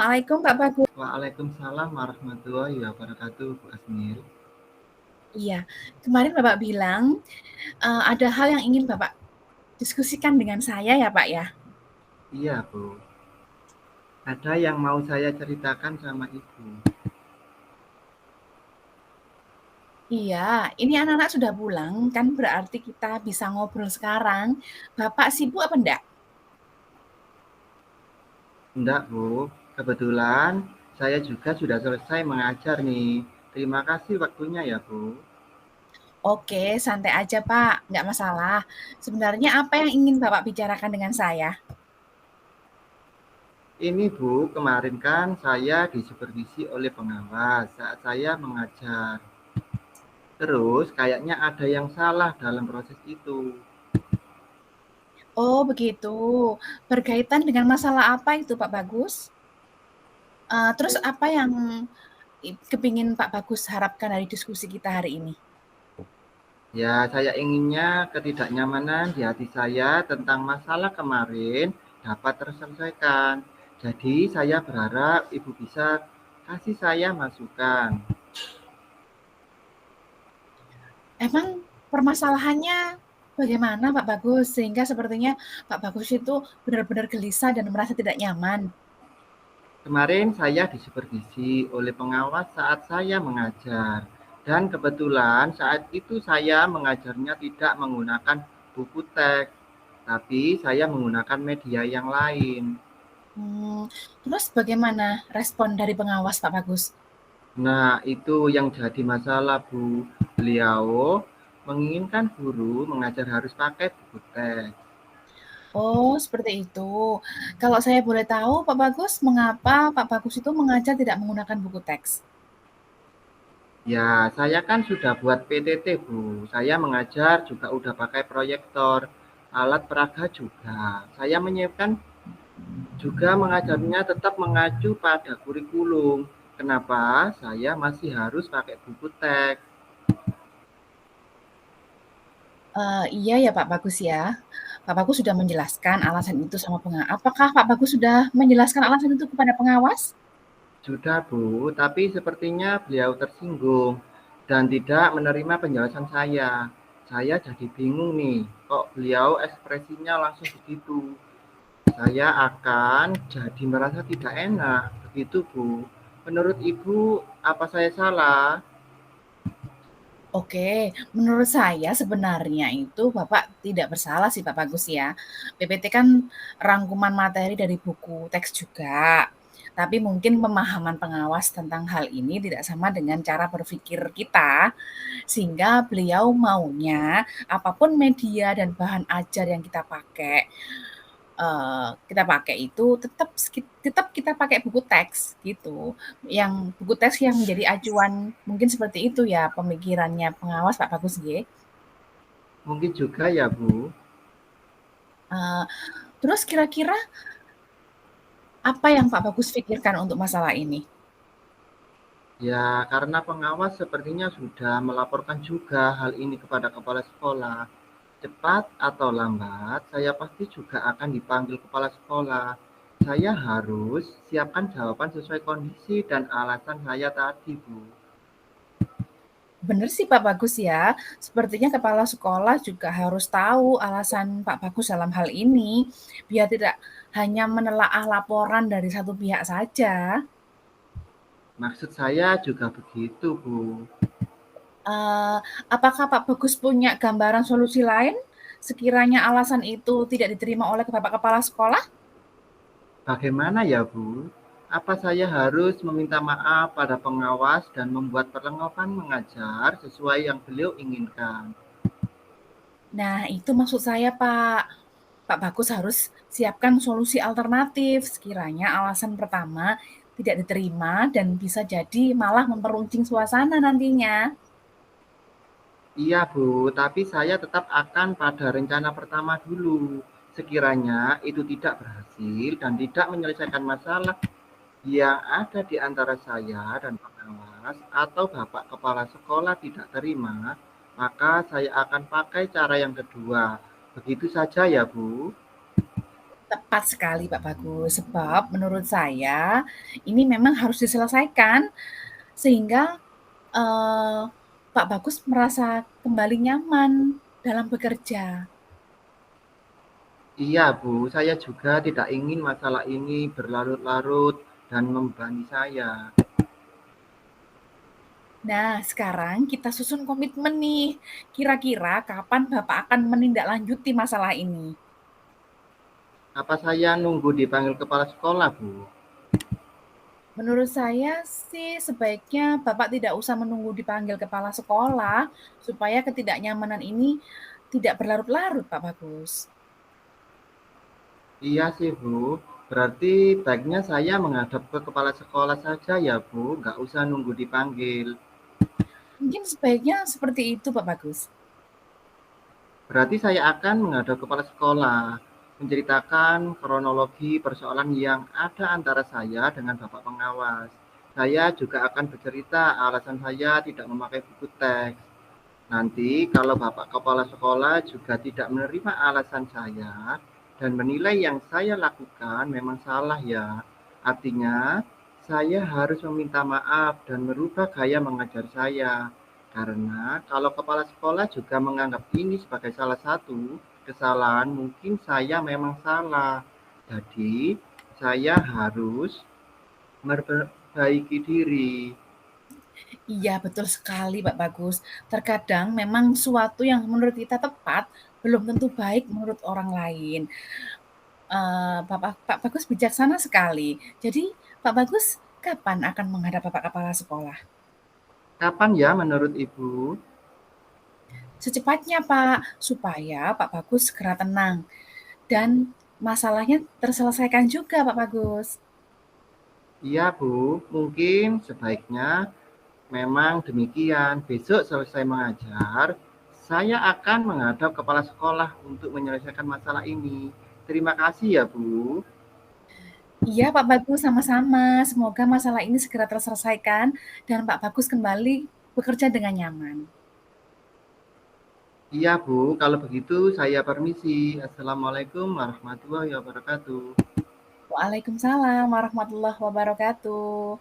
Assalamualaikum Pak Bagus. Waalaikumsalam warahmatullahi wabarakatuh, Bu Asmil. Iya, kemarin Bapak bilang ada hal yang ingin Bapak diskusikan dengan saya ya Pak ya. Iya, Bu. Ada yang mau saya ceritakan sama Ibu. Iya, ini anak-anak sudah pulang, kan berarti kita bisa ngobrol sekarang. Bapak sibuk apa enggak? Enggak, Bu. Kebetulan saya juga sudah selesai mengajar nih. Terima kasih waktunya ya, Bu. Oke, santai aja Pak, enggak masalah. Sebenarnya apa yang ingin Bapak bicarakan dengan saya? Ini, Bu, kemarin kan saya disupervisi oleh pengawas saat saya mengajar. Terus kayaknya ada yang salah dalam proses itu. Oh begitu, berkaitan dengan masalah apa itu Pak Bagus? Terus apa yang kepingin Pak Bagus harapkan dari diskusi kita hari ini? Ya, saya inginnya ketidaknyamanan di hati saya tentang masalah kemarin dapat terselesaikan. Jadi, saya berharap Ibu bisa kasih saya masukan. Emang permasalahannya bagaimana Pak Bagus? Sehingga sepertinya Pak Bagus itu benar-benar gelisah dan merasa tidak nyaman. Kemarin saya disupervisi oleh pengawas saat saya mengajar. Dan kebetulan saat itu saya mengajarnya tidak menggunakan buku teks, tapi saya menggunakan media yang lain. Terus bagaimana respon dari pengawas Pak Bagus? Nah, itu yang jadi masalah, Bu. Beliau menginginkan guru mengajar harus pakai buku teks. Oh, seperti itu. Kalau saya boleh tahu, Pak Bagus, mengapa Pak Bagus itu mengajar tidak menggunakan buku teks? Ya, saya kan sudah buat PTT, Bu. Saya mengajar juga udah pakai proyektor, alat peraga juga. Saya menyiapkan juga mengajarnya tetap mengacu pada kurikulum. Kenapa saya masih harus pakai buku teks? Iya ya Pak Bagus ya. Pak Bagus sudah menjelaskan alasan itu sama pengawas. Apakah Pak Bagus sudah menjelaskan alasan itu kepada pengawas? Sudah, Bu, tapi sepertinya beliau tersinggung dan tidak menerima penjelasan saya. Saya jadi bingung nih, kok beliau ekspresinya langsung begitu. Saya akan jadi merasa tidak enak. Begitu, Bu. Menurut Ibu, apa saya salah? Oke, menurut saya sebenarnya itu Bapak tidak bersalah sih Pak Bagus ya. PPT kan rangkuman materi dari buku teks juga. Tapi mungkin pemahaman pengawas tentang hal ini tidak sama dengan cara berpikir kita, sehingga beliau maunya apapun media dan bahan ajar yang kita pakai itu tetap kita pakai buku teks gitu, yang buku teks yang menjadi acuan, mungkin seperti itu ya pemikirannya pengawas Pak Bagus nggih. Mungkin juga ya, Bu. Eee, Terus kira-kira apa yang Pak Bagus pikirkan untuk masalah ini? Ya, karena pengawas sepertinya sudah melaporkan juga hal ini kepada kepala sekolah. Cepat atau lambat, saya pasti juga akan dipanggil kepala sekolah. Saya harus siapkan jawaban sesuai kondisi dan alasan saya tadi, Bu. Bener sih Pak Bagus ya, sepertinya kepala sekolah juga harus tahu alasan Pak Bagus dalam hal ini, biar tidak hanya menelaah laporan dari satu pihak saja. Maksud saya juga begitu, Bu. Eee, apakah Pak Bagus punya gambaran solusi lain, sekiranya alasan itu tidak diterima oleh Bapak kepala sekolah? Bagaimana ya, Bu? Apa saya harus meminta maaf pada pengawas dan membuat perlengkapan mengajar sesuai yang beliau inginkan? Nah, itu maksud saya, Pak. Pak Bagus harus siapkan solusi alternatif sekiranya alasan pertama tidak diterima dan bisa jadi malah memperuncing suasana nantinya. Iya, Bu, tapi saya tetap akan pada rencana pertama dulu. Sekiranya itu tidak berhasil dan tidak menyelesaikan masalah yang ada di antara saya dan pengawas atau Bapak Kepala Sekolah tidak terima, maka saya akan pakai cara yang kedua. Begitu saja ya, Bu. Tepat sekali Pak Bagus, sebab menurut saya ini memang harus diselesaikan sehingga, eee, Pak Bagus merasa kembali nyaman dalam bekerja. Iya, Bu, saya juga tidak ingin masalah ini berlarut-larut dan membebani saya. Nah, sekarang kita susun komitmen nih, kira-kira kapan Bapak akan menindaklanjuti masalah ini? Apa saya nunggu dipanggil kepala sekolah, Bu? Menurut saya sih sebaiknya Bapak tidak usah menunggu dipanggil kepala sekolah, supaya ketidaknyamanan ini tidak berlarut-larut, Pak Bagus. Iya sih, Bu. Berarti baiknya saya menghadap ke kepala sekolah saja ya, Bu. Nggak usah nunggu dipanggil. Mungkin sebaiknya seperti itu, Pak Bagus. Berarti saya akan menghadap kepala sekolah, menceritakan kronologi persoalan yang ada antara saya dengan Bapak pengawas. Saya juga akan bercerita alasan saya tidak memakai buku teks. Nanti kalau Bapak kepala sekolah juga tidak menerima alasan saya dan menilai yang saya lakukan memang salah ya. Artinya, saya harus meminta maaf dan merubah gaya mengajar saya. Karena kalau kepala sekolah juga menganggap ini sebagai salah satu kesalahan, mungkin saya memang salah. Jadi, saya harus memperbaiki diri. Iya, betul sekali, Pak Bagus. Terkadang memang suatu yang menurut kita tepat, belum tentu baik menurut orang lain. Pak Bagus bijaksana sekali. Jadi, Pak Bagus kapan akan menghadap Bapak kepala sekolah? Kapan ya menurut Ibu? Secepatnya, Pak, supaya Pak Bagus segera tenang dan masalahnya terselesaikan juga, Pak Bagus. Iya, Bu. Mungkin sebaiknya memang demikian. Besok selesai mengajar, saya akan menghadap kepala sekolah untuk menyelesaikan masalah ini. Terima kasih ya, Bu. Iya, Pak Bagus, sama-sama. Semoga masalah ini segera terselesaikan dan Pak Bagus kembali bekerja dengan nyaman. Iya, Bu. Kalau begitu saya permisi. Assalamualaikum warahmatullahi wabarakatuh. Waalaikumsalam warahmatullahi wabarakatuh.